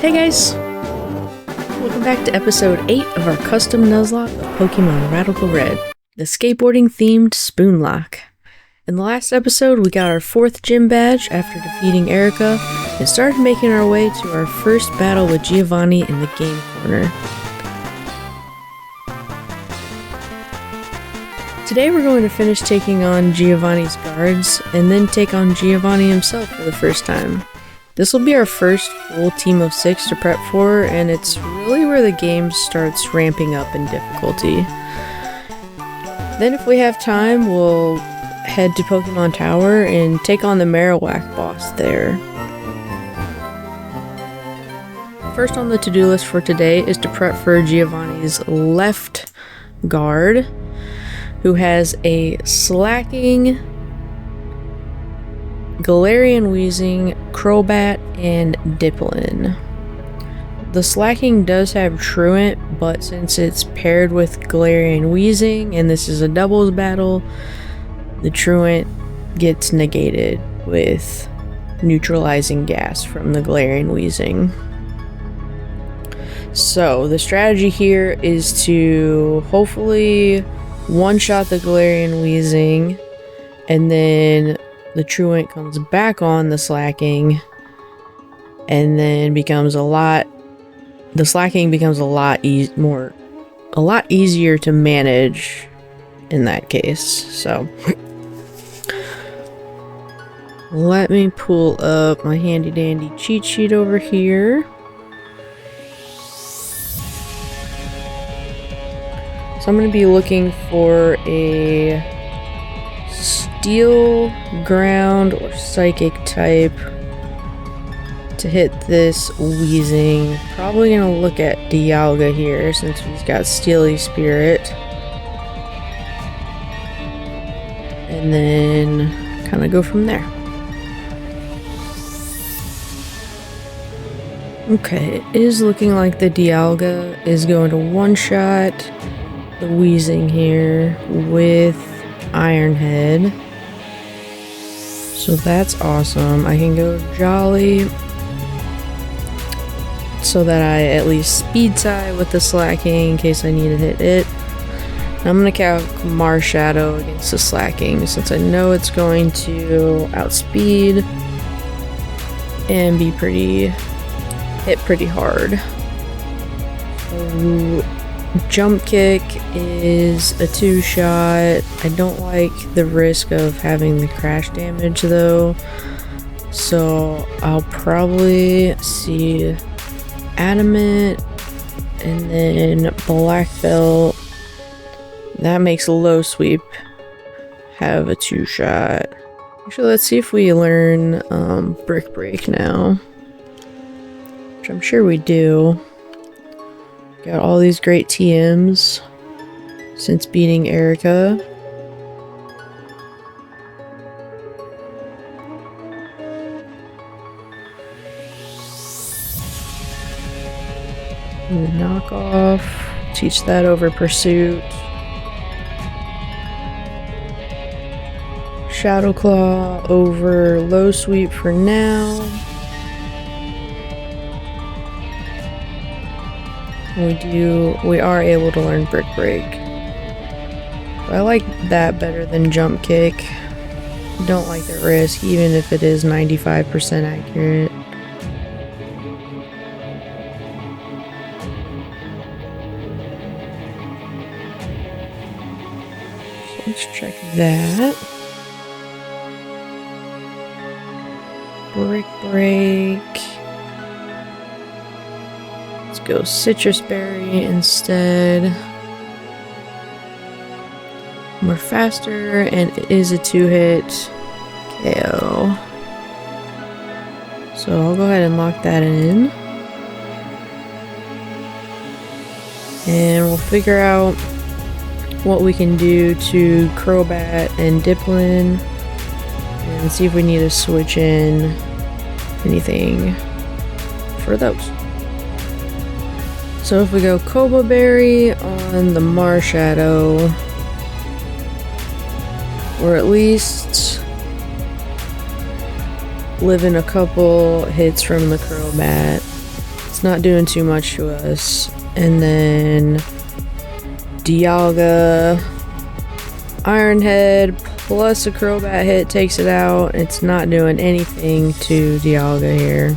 Hey guys! Welcome back to episode 8 of our custom Nuzlocke of Pokemon Radical Red, the skateboarding themed Spoonlocke. In the last episode, we got our 4th gym badge after defeating Erica and started making our way to our first battle with Giovanni in the game corner. Today we're going to finish taking on Giovanni's guards and then take on Giovanni himself for the first time. This will be our first full team of 6 to prep for, and it's really where the game starts ramping up in difficulty. Then if we have time, we'll head to Pokemon Tower and take on the Marowak boss there. First on the to-do list for today is to prep for Giovanni's left guard, who has a Slacking, Galarian Weezing, Crobat, and Dipplin. The Slacking does have Truant, but since it's paired with Galarian Weezing and this is a doubles battle, the Truant gets negated with neutralizing gas from the Galarian Weezing. So the strategy here is to hopefully one-shot the Galarian Weezing, and then the Truant comes back on the Slacking, and then the Slacking becomes a lot easier to manage in that case. So let me pull up my handy dandy cheat sheet over here. So I'm going to be looking for a Steel, Ground, or Psychic type to hit this Weezing. Probably gonna look at Dialga here since he's got Steely Spirit. And then kind of go from there. Okay, it is looking like the Dialga is going to one-shot the Weezing here with Iron Head. So that's awesome. I can go Jolly so that I at least speed tie with the Slacking in case I need to hit it. I'm going to calc Marshadow against the Slacking since I know it's going to outspeed and be hit pretty hard. So Jump Kick is a 2-shot. I don't like the risk of having the crash damage though, so I'll probably see Adamant and then Black Belt. That makes Low Sweep have a 2-shot. Actually, let's see if we learn Brick Break now, which I'm sure we do. Got all these great TMs since beating Erica. Knock off. Teach that over Pursuit. Shadow Claw over Low Sweep for now. We are able to learn Brick Break. I like that better than Jump Kick. Don't like the risk, even if it is 95% accurate. So let's check that. Brick Break. Go Citrus Berry instead. We're faster, and it is a 2-hit KO. So I'll go ahead and lock that in. And we'll figure out what we can do to Crobat and Dipplin and see if we need to switch in anything for those. So if we go Koba Berry on the Marshadow, or at least live in a couple hits from the Crobat, it's not doing too much to us. And then Dialga, Iron Head plus a Crobat hit takes it out. It's not doing anything to Dialga here.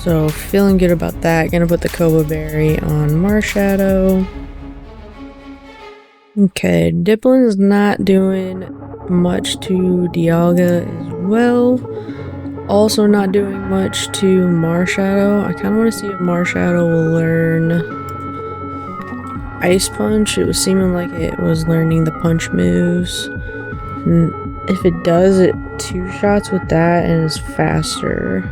So feeling good about that. Gonna put the Cobra Berry on Marshadow. Okay, Diplin's not doing much to Dialga as well. Also not doing much to Marshadow. I kind of want to see if Marshadow will learn Ice Punch. It was seeming like it was learning the punch moves. And if it does, it two-shots with that and is faster.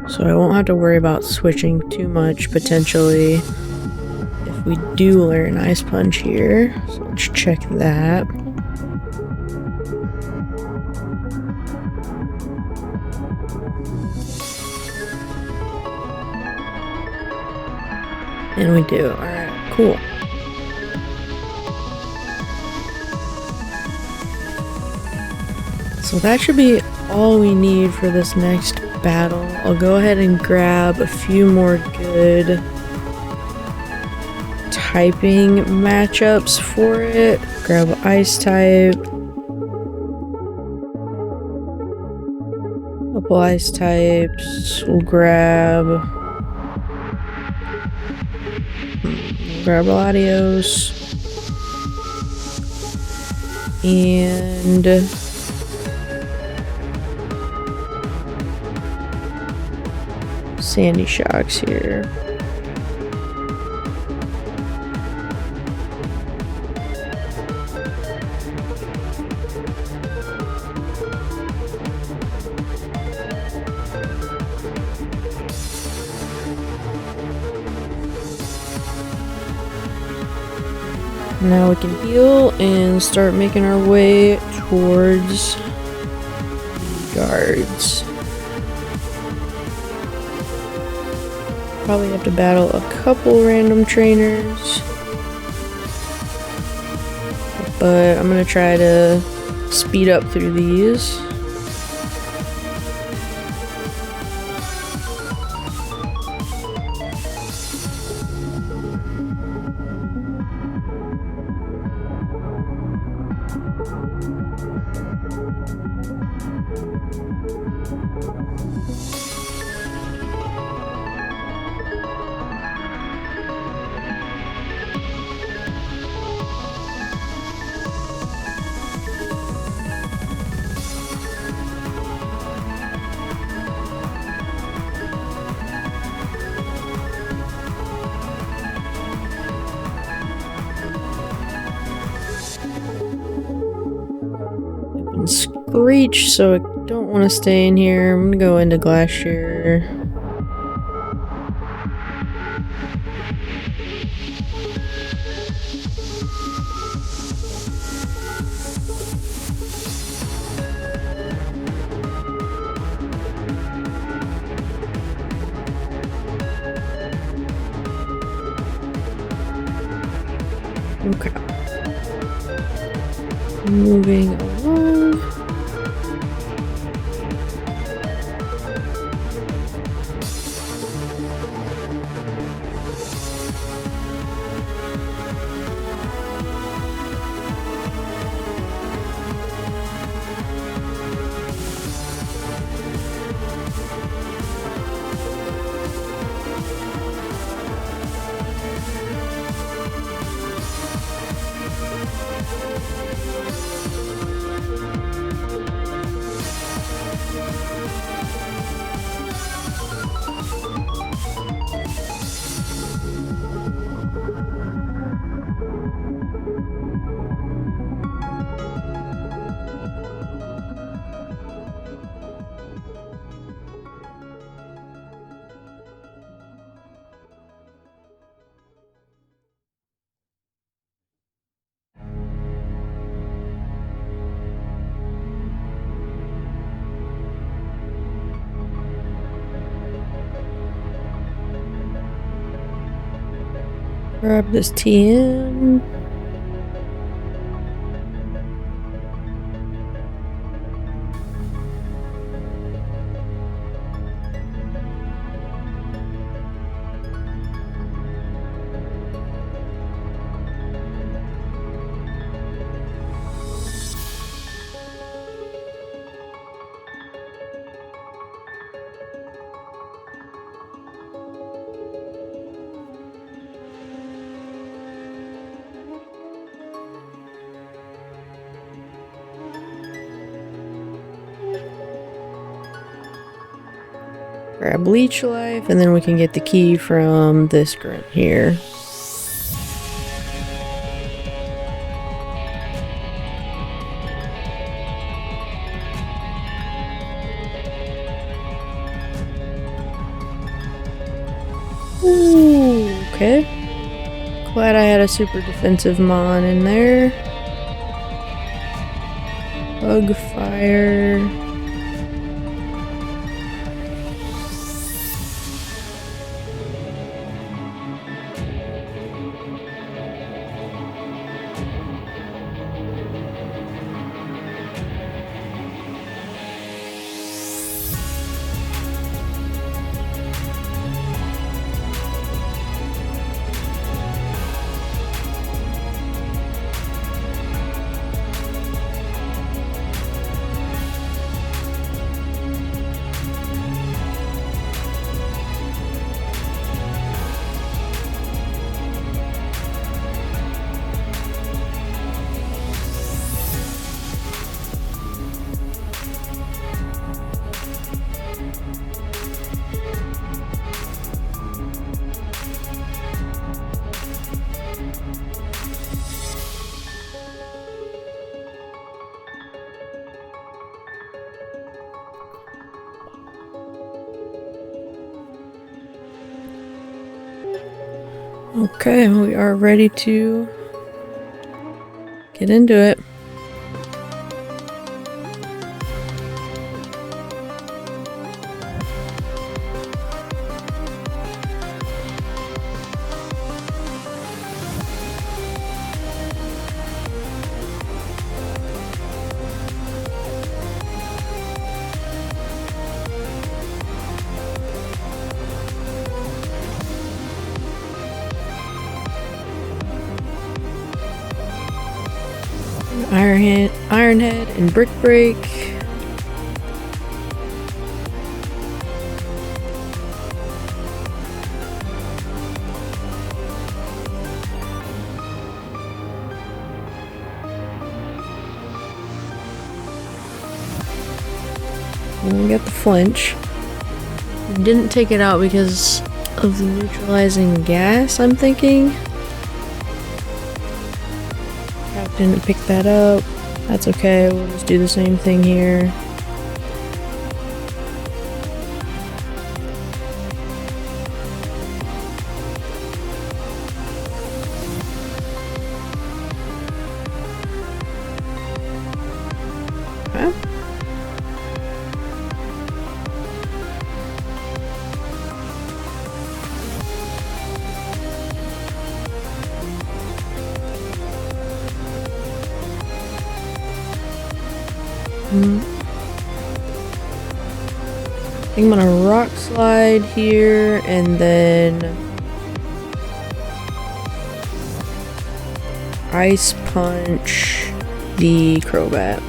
So I won't have to worry about switching too much, potentially, if we do learn Ice Punch here. So let's check that. And we do. Alright, cool. So that should be all we need for this next battle. I'll go ahead and grab a few more good typing matchups for it. Grab Ice type. Couple Ice types. We'll grab Latios. And Sandy Shocks here. Now we can heal and start making our way towards guards. Probably have to battle a couple random trainers, but I'm gonna try to speed up through these. Screech, so I don't want to stay in here. I'm gonna go into Glacier. Okay. Moving along. Grab this TM. grab leech life, and then we can get the key from this grunt here. Ooh, okay. Glad I had a super defensive mon in there. Bug fire. Okay, we are ready to get into it. Ironhead and Brick Break. And we got the flinch. Didn't take it out because of the neutralizing gas, I'm thinking. Didn't pick that up. That's okay, we'll just do the same thing here. Okay. I think I'm gonna rock slide here and then ice punch the Crobat.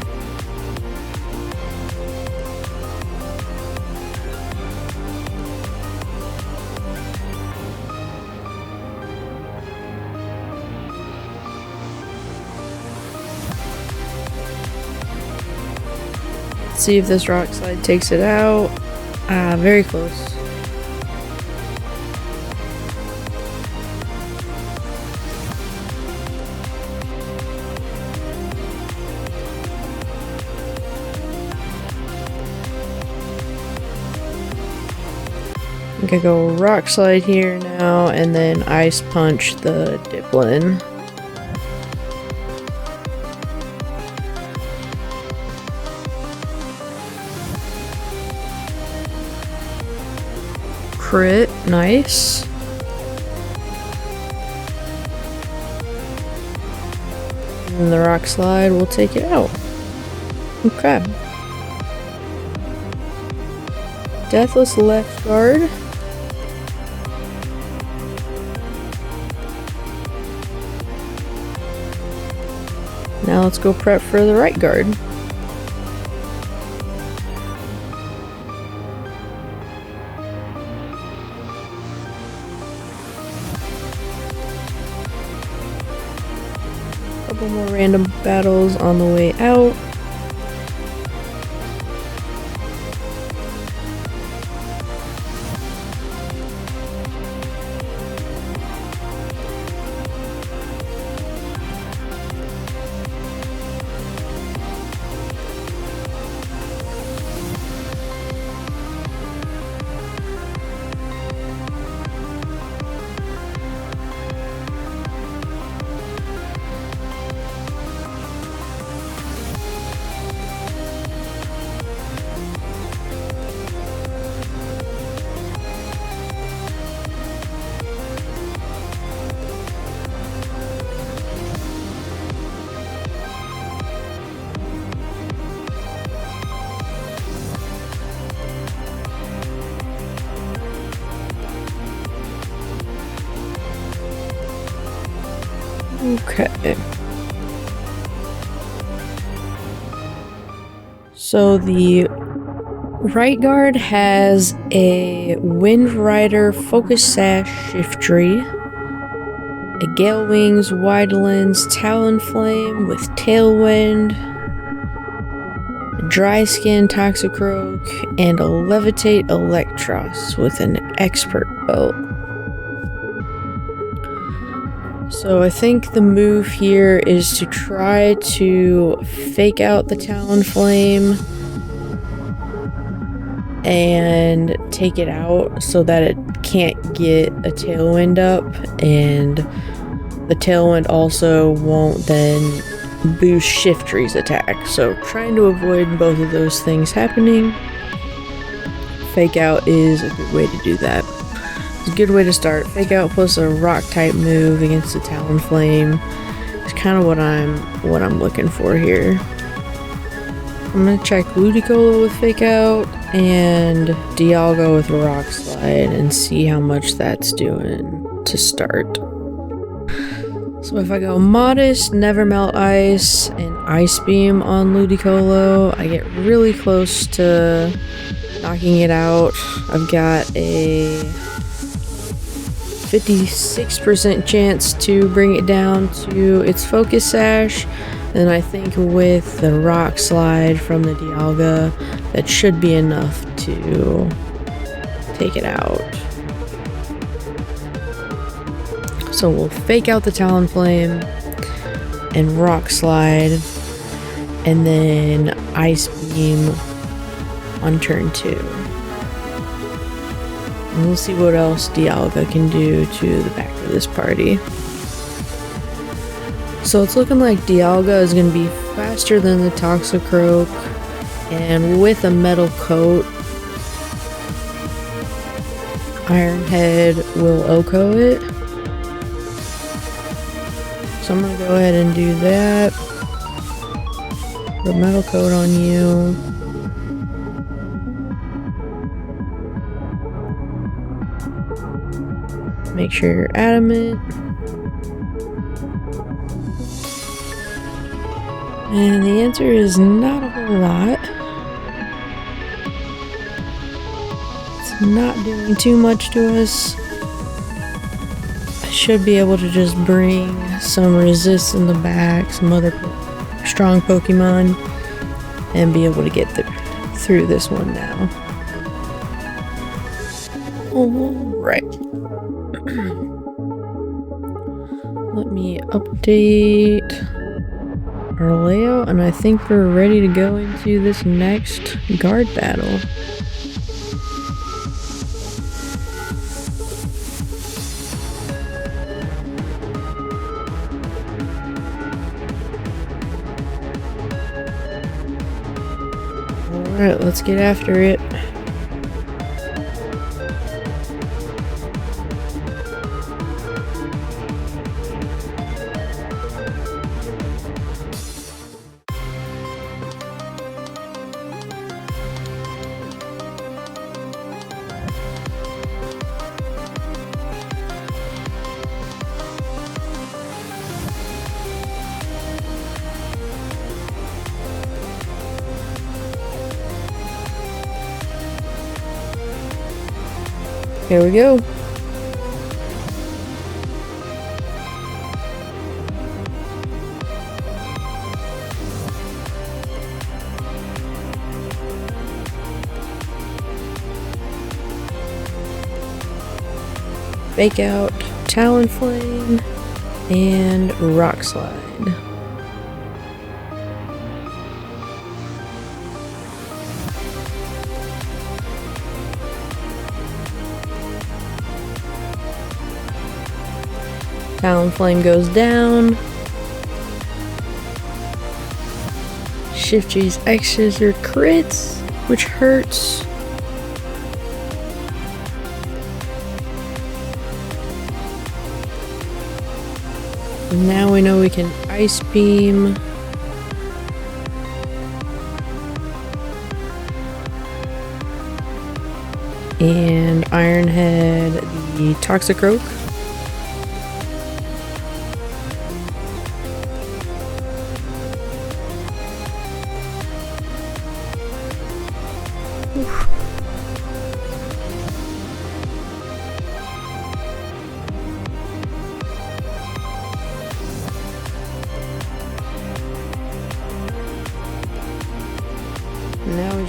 See if this rock slide takes it out. Very close. I'm gonna go rock slide here now and then ice punch the Diplin. Crit, nice. And then the rock slide will take it out. Okay. Deathless left guard. Now let's go prep for the right guard. Couple more random battles on the way out. Okay. So the right guard has a Wind Rider Focus Sash Shift-Tree, a Gale Wings Wide Lens Talonflame with Tailwind, a Dry Skin Toxicroak, and a Levitate Electros with an Expert Belt. So I think the move here is to try to fake out the Talonflame and take it out so that it can't get a Tailwind up, and the Tailwind also won't then boost Shift-Tree's attack. So trying to avoid both of those things happening, Fake Out is a good way to do that. It's a good way to start. Fake Out plus a rock type move against the Talonflame. It's kind of what I'm looking for here. I'm gonna check Ludicolo with Fake Out and Dialga with Rock Slide and see how much that's doing to start. So if I go Modest, Never Melt Ice, and Ice Beam on Ludicolo, I get really close to knocking it out. I've got a 56% chance to bring it down to its Focus Sash, and I think with the Rock Slide from the Dialga, that should be enough to take it out. So we'll Fake Out the Talonflame and Rock Slide, and then Ice Beam on turn 2. And we'll see what else Dialga can do to the back of this party. So it's looking like Dialga is going to be faster than the Toxicroak, and with a metal coat, Ironhead will OHKO it. So I'm going to go ahead and do that. Put a metal coat on you. Make sure you're adamant. And the answer is not a whole lot. It's not doing too much to us. I should be able to just bring some resist in the back, some other strong Pokemon, and be able to get through this one now. Alright. Let me update our layout, and I think we're ready to go into this next guard battle. Alright, let's get after it. Here we go. Fake Out, Talonflame, and Rock Slide. Talonflame goes down. Shift-Tree's X's are crits, which hurts. Now we know we can Ice Beam. And Ironhead the Toxicroak.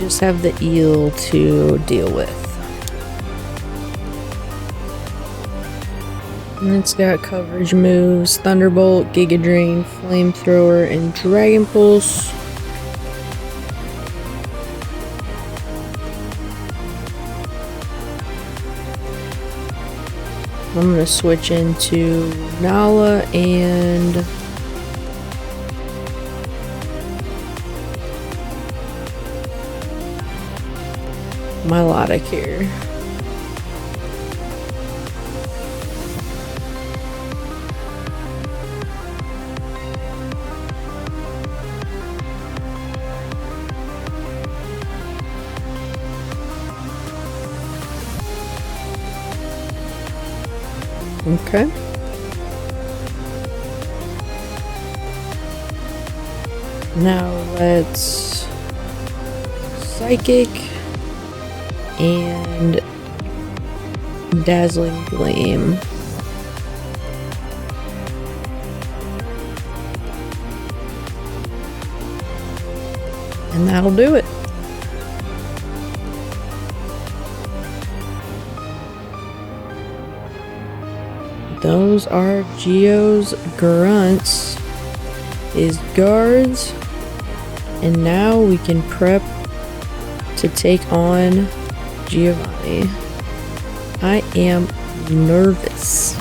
just have the eel to deal with. And it's got coverage moves, Thunderbolt, Giga Drain, Flamethrower, and Dragon Pulse. I'm gonna switch into Nala and Melodic here. Okay. Now let's Psychic and Dazzling Gleam. And that'll do it. Those are Geo's grunts, his guards, and now we can prep to take on Giovanni. I am nervous.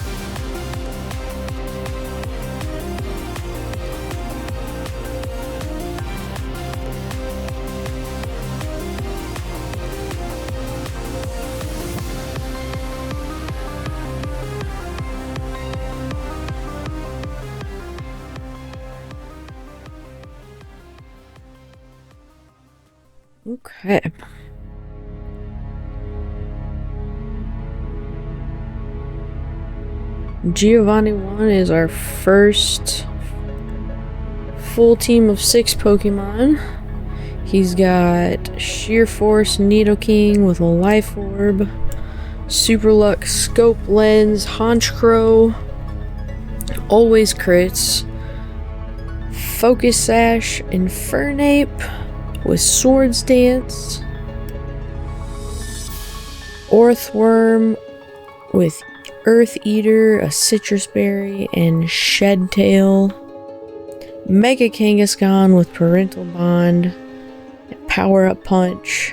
Okay. Giovanni 1 is our first full team of 6 Pokemon. He's got Sheer Force Nidoking with a Life Orb, Superluck Scope Lens, Honchkrow, Always Crits, Focus Sash, Infernape with Swords Dance, Orthworm with Earth Eater, a Citrus Berry, and Shed Tail, Mega Kangaskhan with Parental Bond, Power Up Punch,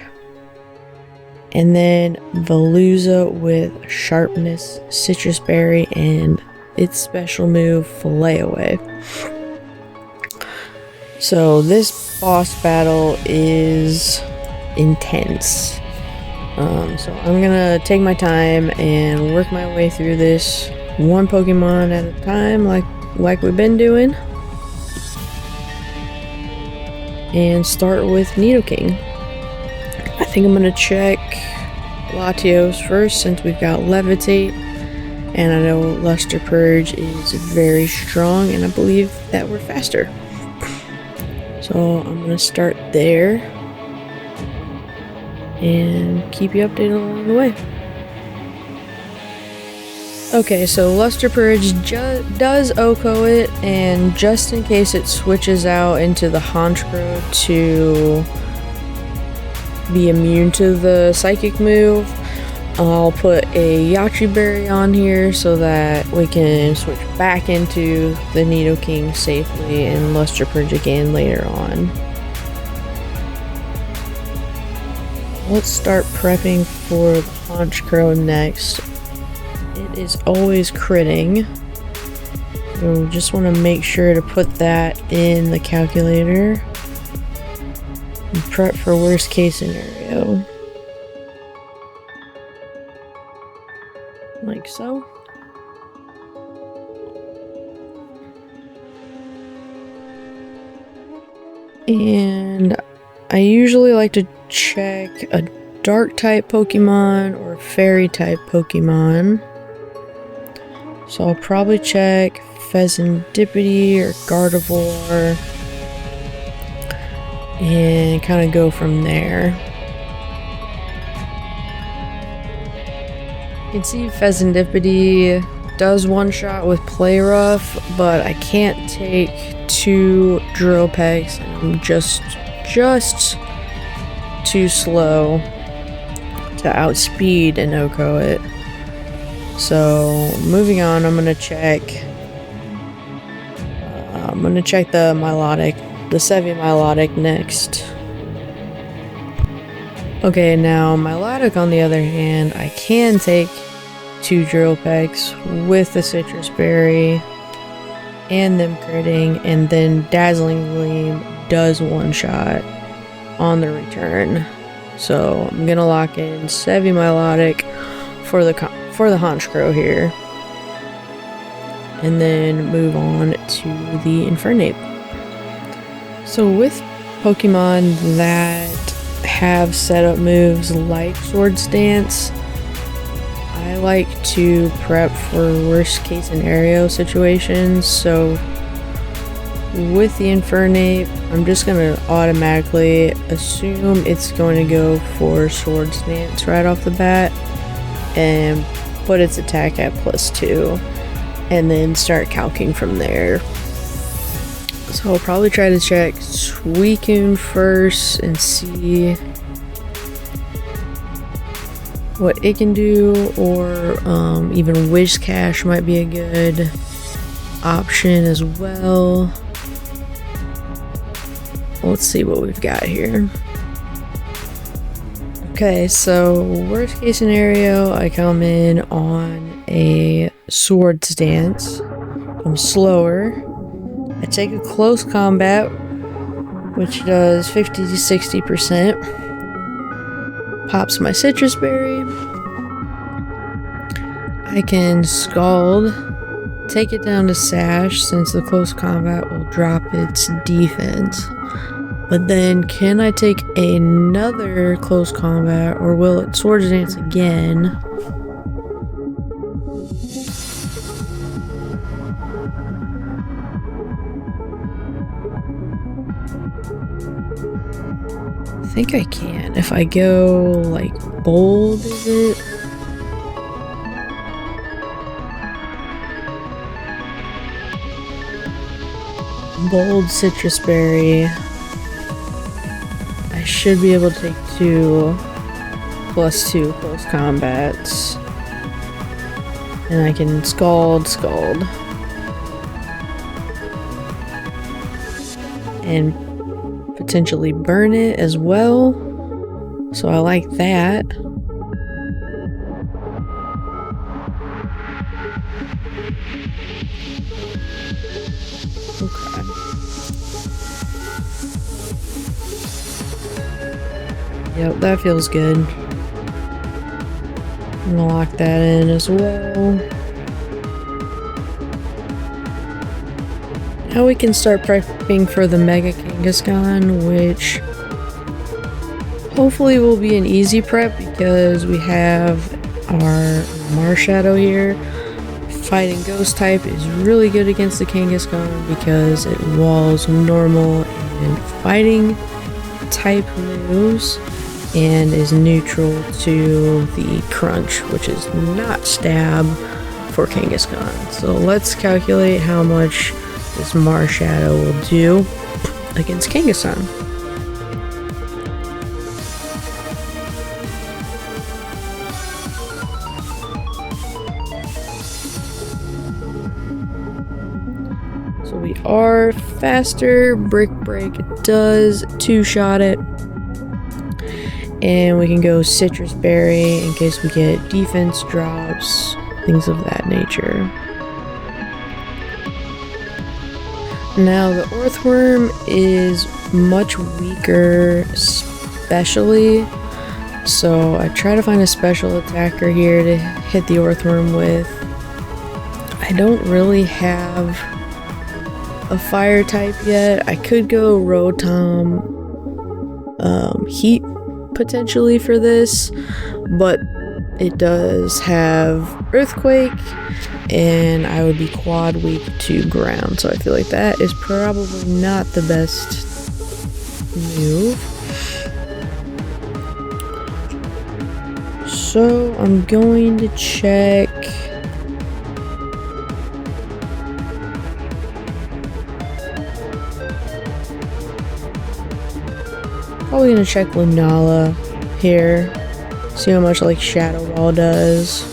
and then Veluza with Sharpness, Citrus Berry, and its special move, Fillet Away. So this boss battle is intense. So I'm gonna take my time and work my way through this one Pokemon at a time, like we've been doing. And start with Nidoking. I think I'm gonna check Latios first since we've got Levitate. And I know Luster Purge is very strong, and I believe that we're faster. So I'm gonna start there and keep you updated along the way. Okay, so Luster Purge does OHKO it, and just in case it switches out into the Honchkrow to be immune to the Psychic move, I'll put a Yachi Berry on here so that we can switch back into the Nidoking safely and Luster Purge again later on. Let's start prepping for the Honchkrow next. It is always critting, so just want to make sure to put that in the calculator and prep for worst case scenario. Like so. And I usually like to check a dark type Pokemon or fairy type Pokemon. So I'll probably check Pheasantipity or Gardevoir and kind of go from there. You can see Pheasantipity does one-shot with Play Rough, but I can't take 2 Drill Pegs, and I'm just too slow to outspeed an Oko it. So moving on, I'm gonna check the melodic, the semi-melodic next. Okay, now melodic on the other hand, I can take 2 drill pegs with the citrus berry and them critting, and then dazzling gleam does one shot on the return. So I'm gonna lock in semi-melodic for the Honchkrow here, and then move on to the Infernape. So with Pokemon that have setup moves like Swords Dance, I like to prep for worst case scenario situations. So with the Infernape, I'm just gonna automatically assume it's going to go for Swords Dance right off the bat and put its attack at +2, and then start calcing from there. So I'll probably try to check Suicune first and see what it can do, or even Whiscash might be a good option as well. Let's see what we've got here. Okay, so worst case scenario, I come in on a Swords Dance. I'm slower. I take a close combat, which does 50 to 60%. Pops my citrus berry. I can Scald, take it down to Sash since the close combat will drop its defense. But then can I take another close combat, or will it Swords Dance again? I think I can. If I go like bold, is it? Bold citrus berry. I should be able to take 2 +2 close combats. And I can Scald. And potentially burn it as well. So I like that. Okay. Yep, that feels good. I'm gonna lock that in as well. Now we can start prepping for the Mega Kangaskhan, which hopefully will be an easy prep because we have our Marshadow here. Fighting Ghost type is really good against the Kangaskhan because it walls normal and fighting type moves and is neutral to the Crunch, which is not stab for Kangaskhan. So let's calculate how much this Marshadow will do against Kangaskhan. So we are faster. Brick Break does 2-shot it. And we can go Citrus Berry in case we get defense drops, things of that nature. Now the Earthworm is much weaker specially, so I try to find a special attacker here to hit the Earthworm with. I don't really have a fire type yet. I could go Rotom Heat potentially for this, but it does have Earthquake, and I would be quad weak to ground, so I feel like that is probably not the best move. So I'm going to check Probably gonna check Lunala here. See how much like Shadow Ball does.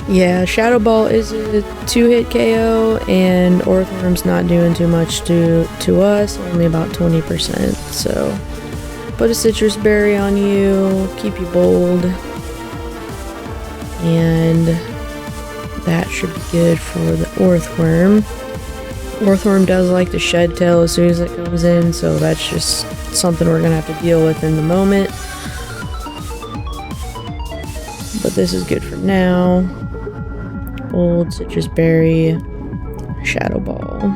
Yeah, Shadow Ball is a 2-hit KO, and Orthworm's not doing too much to us, only about 20%. So, put a Citrus Berry on you, keep you bold, and that should be good for the Orthworm. Orthworm does like to shed tail as soon as it comes in, so that's just something we're gonna have to deal with in the moment. But this is good for now. Old Citrus Berry, Shadow Ball.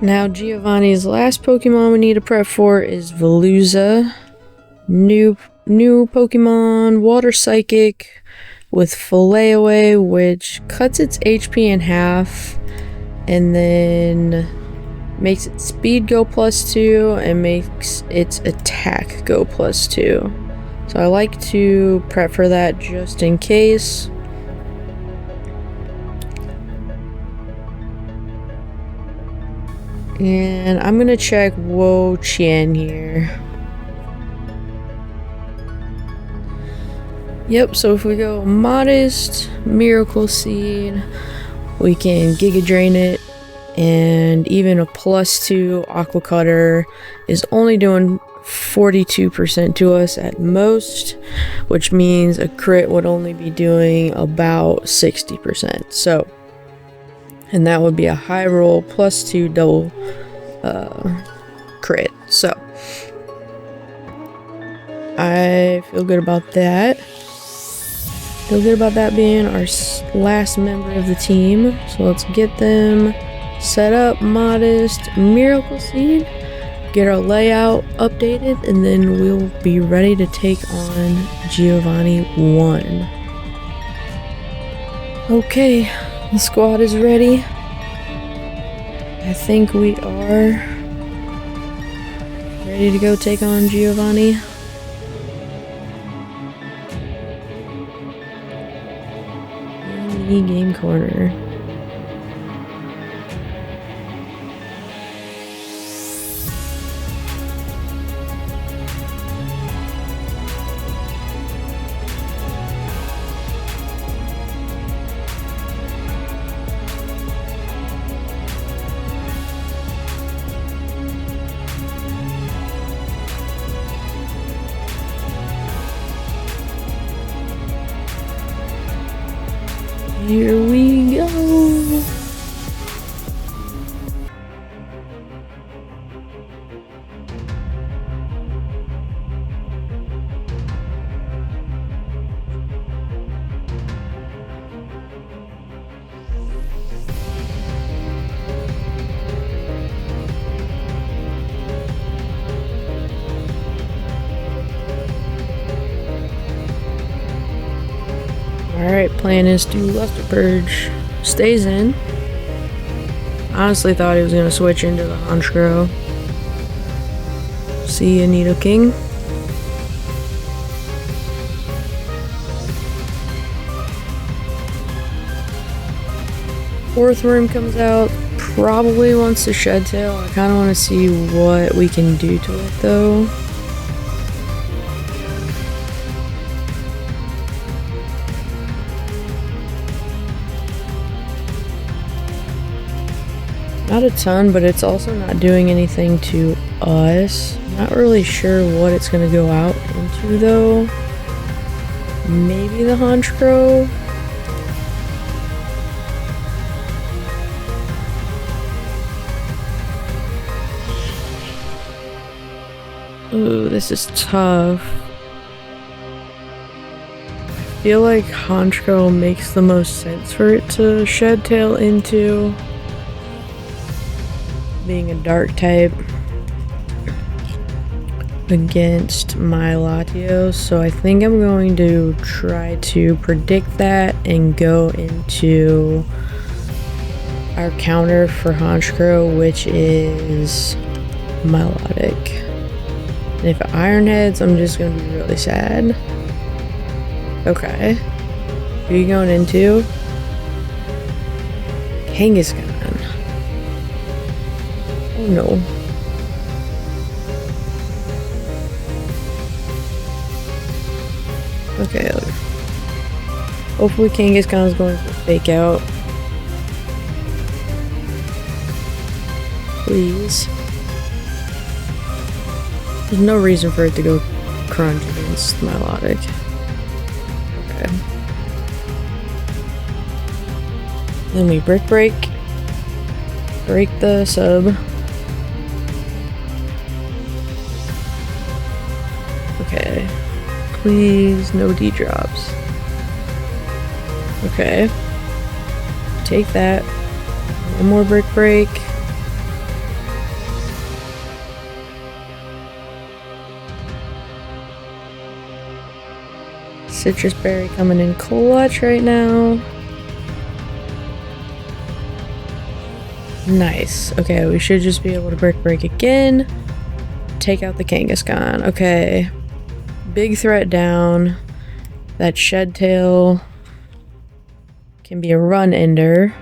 Now Giovanni's last Pokemon we need to prep for is Veluza. New Pokemon, Water Psychic with Flayaway, which cuts its HP in half and then makes its speed go +2 and makes its attack go +2. So I like to prep for that just in case. And I'm gonna check Wo Qian here. Yep, so if we go Modest, Miracle Seed, we can Giga Drain it, and even a +2 Aqua Cutter is only doing 42% to us at most, which means a crit would only be doing about 60%. So, and that would be a high roll +2 double crit. So, I feel good about that. Feel good about that being our last member of the team. So let's get them set up. Modest, Miracle Seed, get our layout updated, and then we'll be ready to take on Giovanni 1. Okay, the squad is ready. I think we are ready to go take on Giovanni. Game corner. Here we go. Alright, plan is to Luster Purge. Stays in. Honestly thought he was gonna switch into the Honchkrow. See ya, Nidoking. Orthworm comes out. Probably wants to Shed Tail. I kinda wanna see what we can do to it though. Not a ton, but it's also not doing anything to us. Not really sure what it's gonna go out into though. Maybe the Honchkrow? Ooh, this is tough. I feel like Honchkrow makes the most sense for it to Shed Tail into, being a dark type against my Latios, so I think I'm going to try to predict that and go into our counter for Honchkrow, which is Milotic. And if it Iron Heads, I'm just gonna be really sad. Okay. Who are you going into? Kangaskhan. Oh no. Okay. Hopefully Kangaskhan is going to fake out. Please. There's no reason for it to go crunch against Melodic. Okay. Then we break. Break the sub. Okay. Please, no D-drops. Okay. Take that. One more break. Citrus Berry coming in clutch right now. Nice. Okay, we should just be able to break again. Take out the Kangaskhan. Okay. Big threat down. That Shed Tail can be a run ender.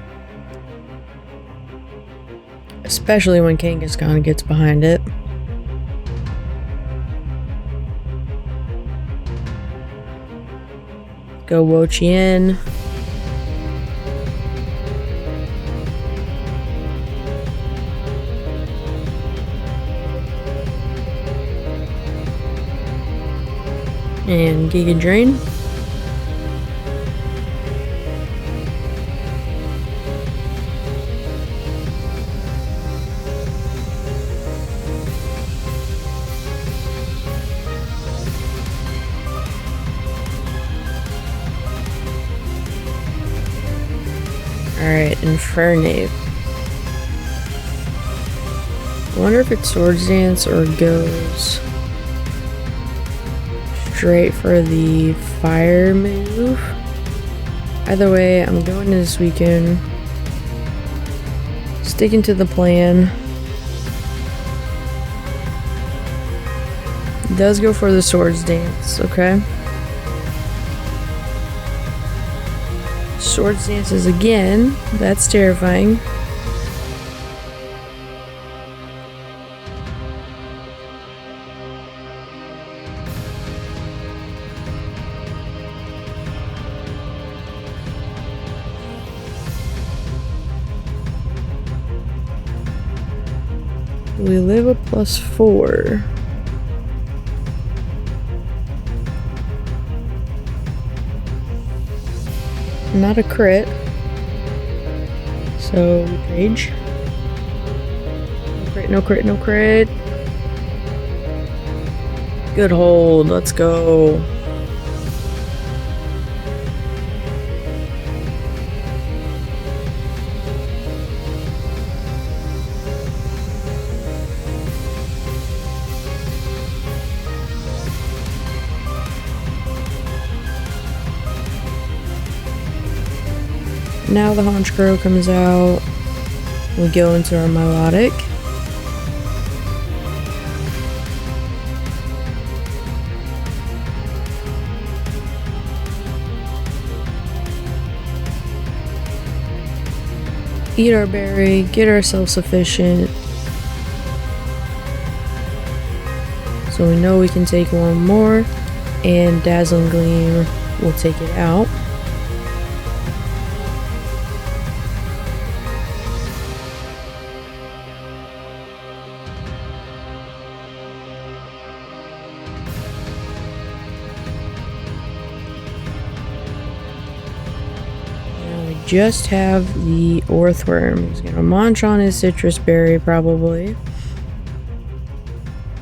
Especially when Kangaskhan gets behind it. Go Wo-Chien. And Giga Drain. Alright, Infernape. I wonder if it's Swords Dance or goes straight for the fire move. Either way, I'm going to this weekend. Sticking to the plan. It does go for the Swords Dance, okay? Swords Dances again. That's terrifying. We live a +4. Not a crit. So we rage. No crit. Good hold. Let's go. Now the Honchkrow comes out. We go into our Melodic. Eat our berry, get ourselves sufficient. So we know we can take one more, and Dazzling Gleam will take it out. Just have the Orthworm. He's gonna munch on his Citrus Berry probably.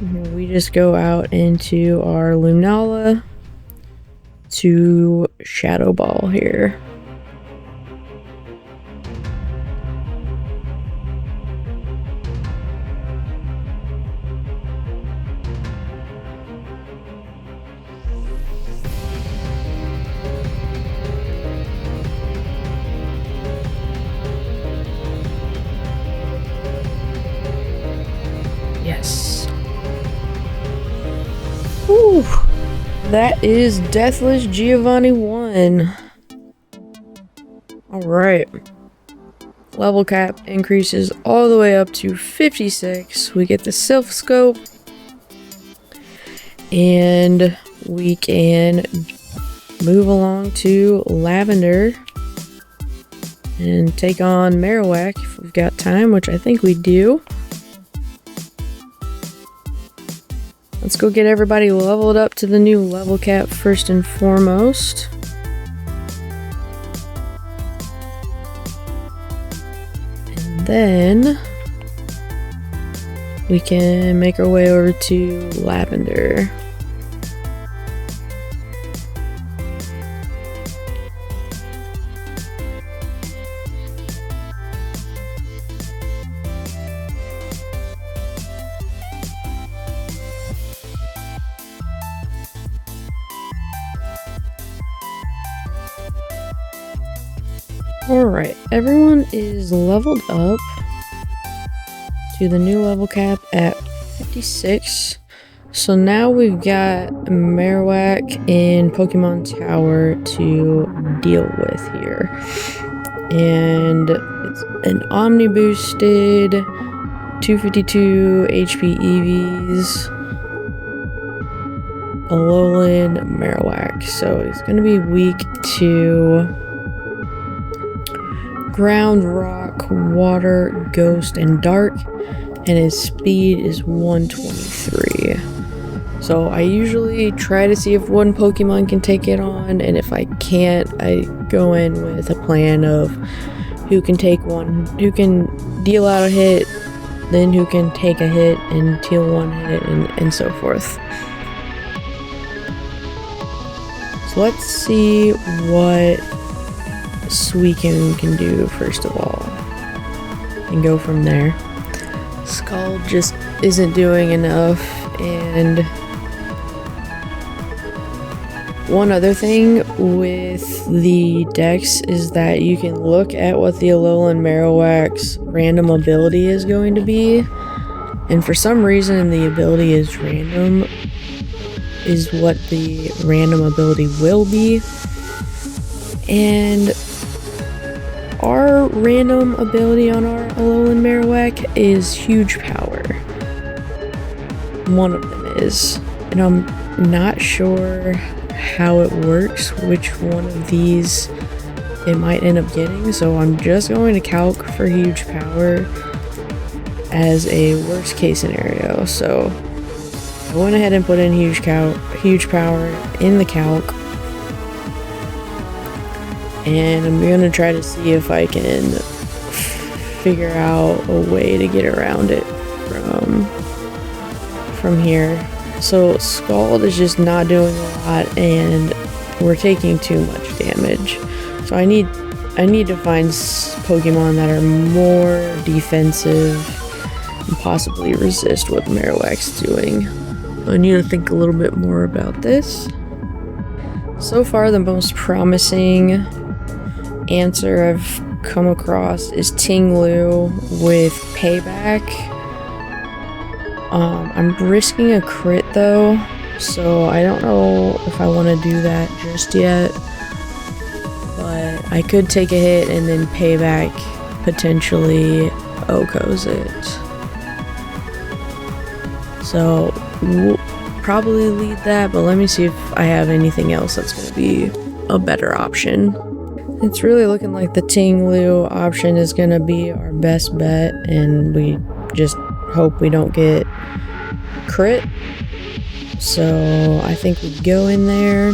And we just go out into our Lunala to Shadow Ball here. Yes. Whew. That is Deathless Giovanni 1. Alright. level cap increases all the way up to 56. We get the Silph Scope, and we can move along to Lavender and take on Marowak if we've got time, which I think we do. Let's go get everybody leveled up to the new level cap first and foremost. And then we can make our way over to Lavender. Alright, everyone is leveled up to the new level cap at 56. So now we've got Marowak and Pokemon Tower to deal with here. And it's an Omni boosted 252 HP EVs Alolan Marowak. So it's going to be weak to Ground, Rock, Water, Ghost, and Dark, and his speed is 123. So I usually try to see if one Pokemon can take it on, and if I can't, I go in with a plan of who can deal out a hit, then who can take a hit and deal one hit, and so forth. So let's see what Suicune can do first of all, and go from there. Scald just isn't doing enough, and one other thing with the dex is that you can look at what the Alolan Marowak's random ability is going to be, and for some reason the ability is random, is what the random ability will be. And our random ability on our Alolan Marowak is Huge Power. One of them is. And I'm not sure how it works, which one of these it might end up getting. So I'm just going to calc for Huge Power as a worst case scenario. So I went ahead and put in Huge Power in the calc. And I'm gonna try to see if I can figure out a way to get around it from here. So Scald is just not doing a lot, and we're taking too much damage. So I need to find Pokemon that are more defensive and possibly resist what Marowak's doing. I need to think a little bit more about this. So far, the most promising answer I've come across is Tinglu with Payback. I'm risking a crit though, so I don't know if I want to do that just yet, but I could take a hit and then Payback potentially OHKOs it. So we'll probably lead that, but let me see if I have anything else that's going to be a better option. It's really looking like the Tinglu option is going to be our best bet, and we just hope we don't get crit. So I think we go in there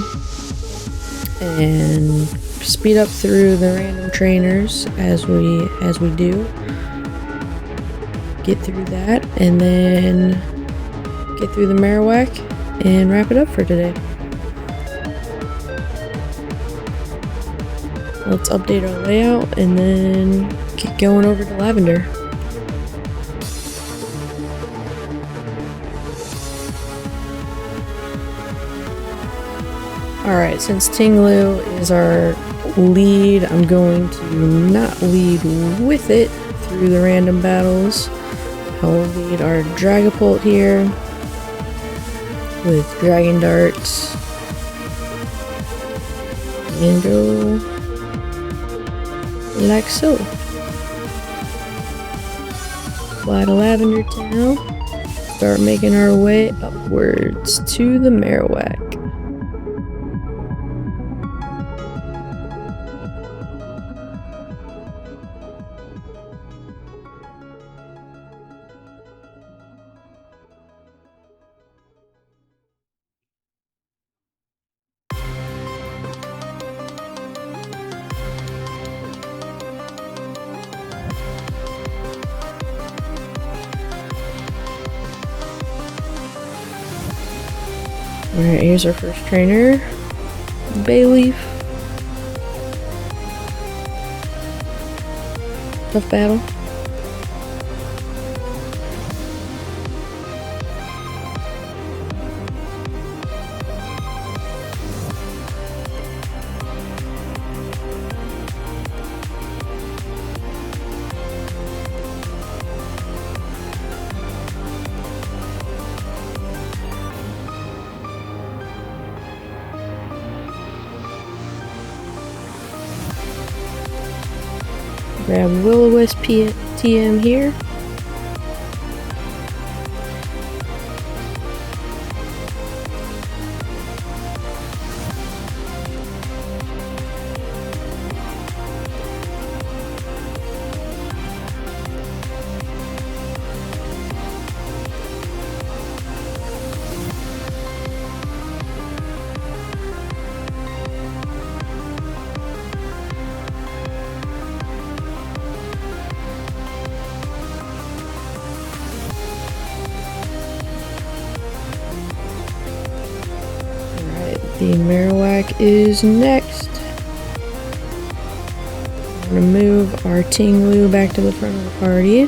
and speed up through the random trainers as we do. Get through that, and then get through the Marowak and wrap it up for today. Let's update our layout and then get going over to Lavender. Alright, since Tinglu is our lead, I'm going to not lead with it through the random battles. I'll lead our Dragapult here with Dragon Darts and go like so. fly to Lavender Town. Start making our way upwards to the Marowak. Alright, here's our first trainer, Bayleaf. Tough battle. Grab Will-O-Wisp TM here. The Marowak is next. I'm gonna move our Tinglu back to the front of the party.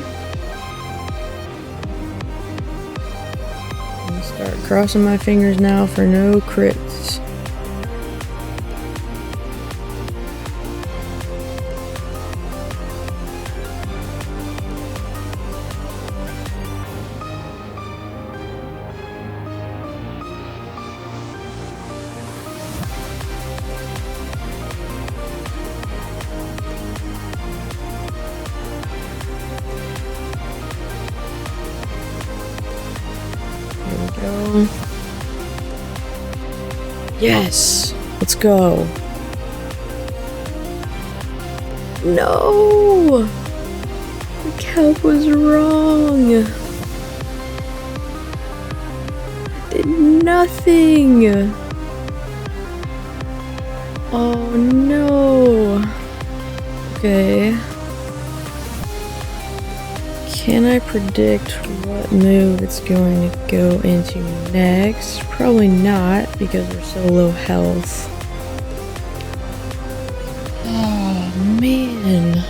And start crossing my fingers now for no crits. Go. Yes! Let's go. No! The calc was wrong. I did nothing. Oh no. Okay. Can I predict what move it's going to go into next? Probably not, because we're so low health. Oh, man.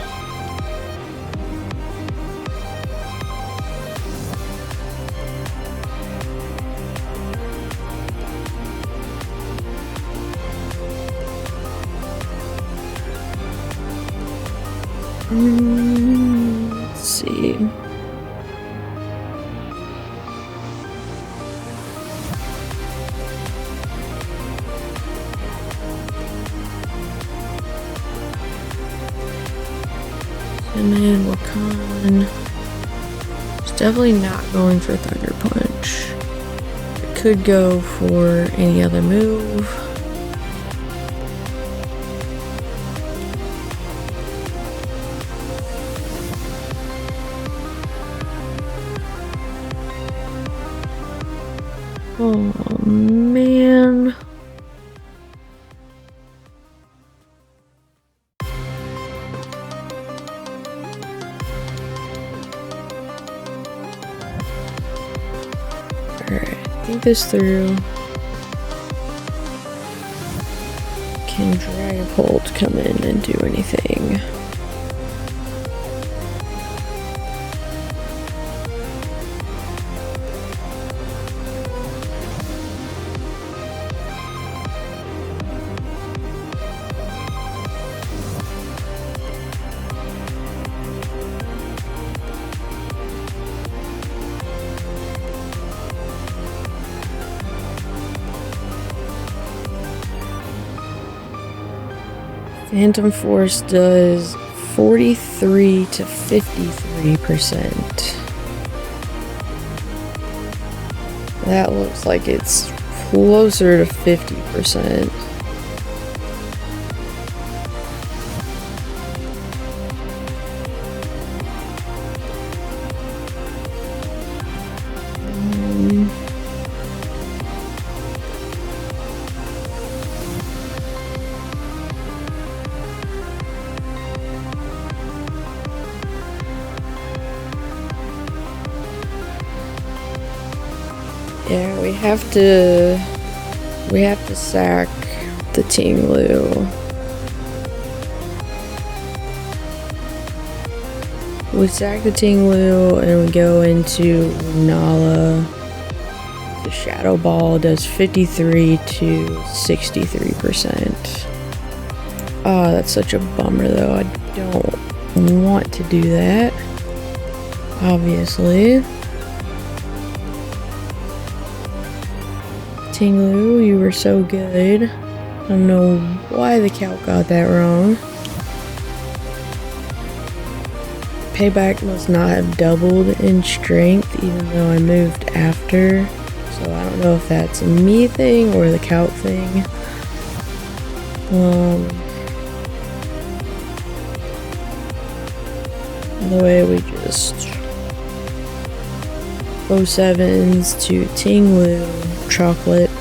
Let's see. Man, Wakan. It's definitely not going for Thunder Punch. It could go for any other move. Oh man. Alright, think this through. Can Dragapult come in and do anything? Phantom Force does 43 to 53%. That looks like it's closer to 50%. Yeah, we have to sack the Tinglu. We sack the Tinglu and we go into Nala. The Shadow Ball does 53 to 63%. Oh, that's such a bummer though. I don't want to do that. Obviously. Tinglu, you were so good. I don't know why the calc got that wrong. Payback must not have doubled in strength even though I moved after. So I don't know if that's a me thing or the calc thing. The way we just 07s to Tinglu chocolate.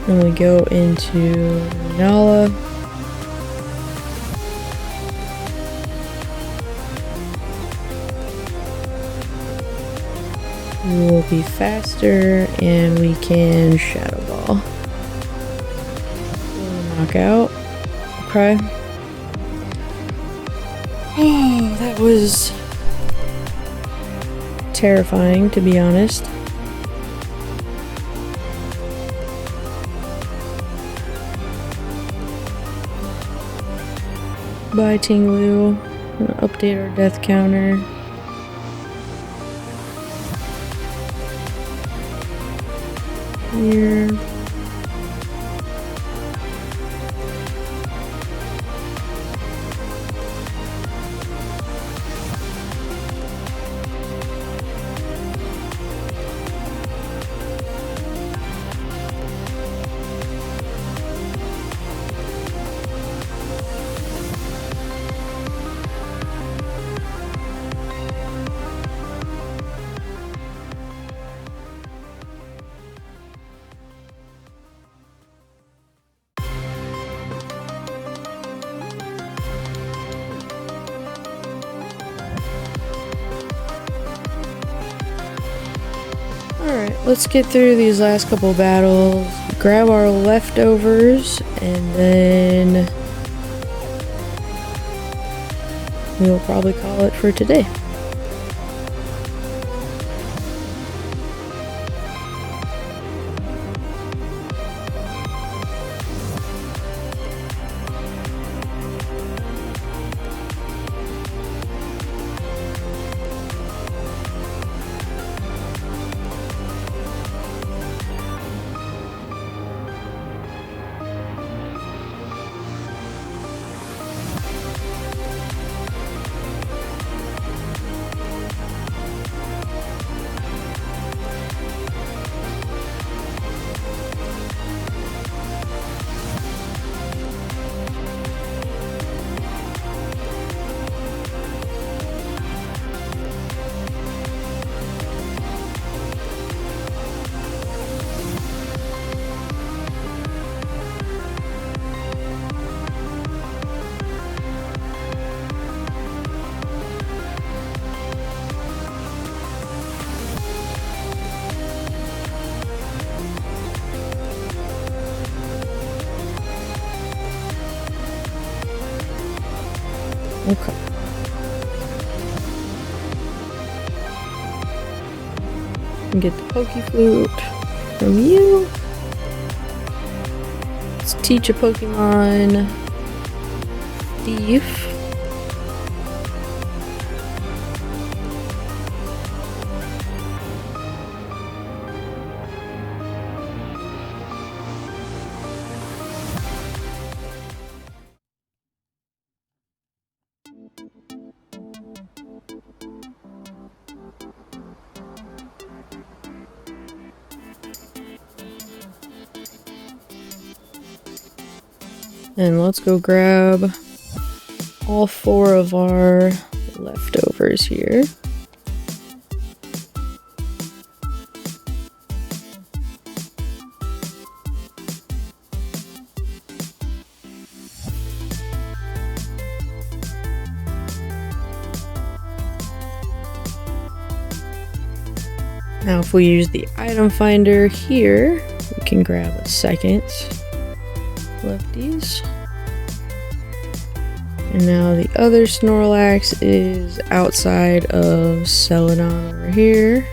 Then we go into Nala. We will be faster and we can Shadow Ball. Knockout. Okay. Oh, that was terrifying, to be honest. Bye, Tinglu. I'm gonna update our death counter. Here. Alright, let's get through these last couple battles, grab our leftovers, and then we'll probably call it for today. Okay. And get the Pokeflute from you. Let's teach a Pokemon Thief. And let's go grab all 4 of our leftovers here. Now if we use the item finder here, we can grab a second lefties. And now the other Snorlax is outside of Celadon over here.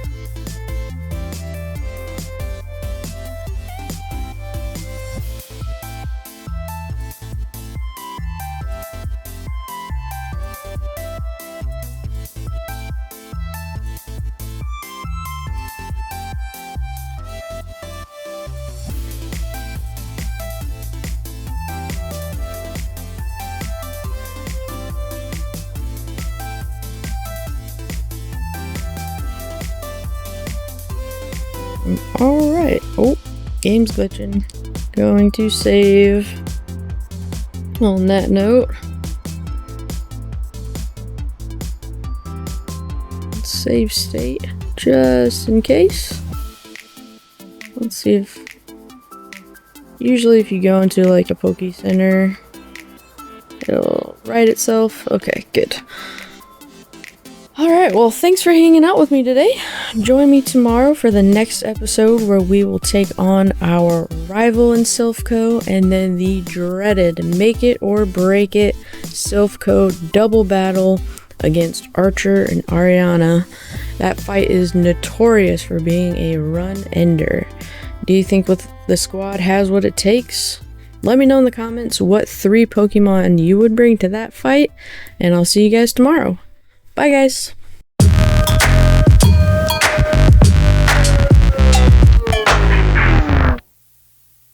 Alright. Oh, game's glitching. Going to save on that note. Let's save state just in case. Let's see if... Usually if you go into like a Poke Center, it'll right itself. Okay, good. Alright, well, thanks for hanging out with me today. Join me tomorrow for the next episode where we will take on our rival in Silph Co. and then the dreaded Make It or Break It Silph Co. double battle against Archer and Ariana. That fight is notorious for being a run ender. Do you think the squad has what it takes? Let me know in the comments what 3 Pokemon you would bring to that fight, and I'll see you guys tomorrow. Bye, guys.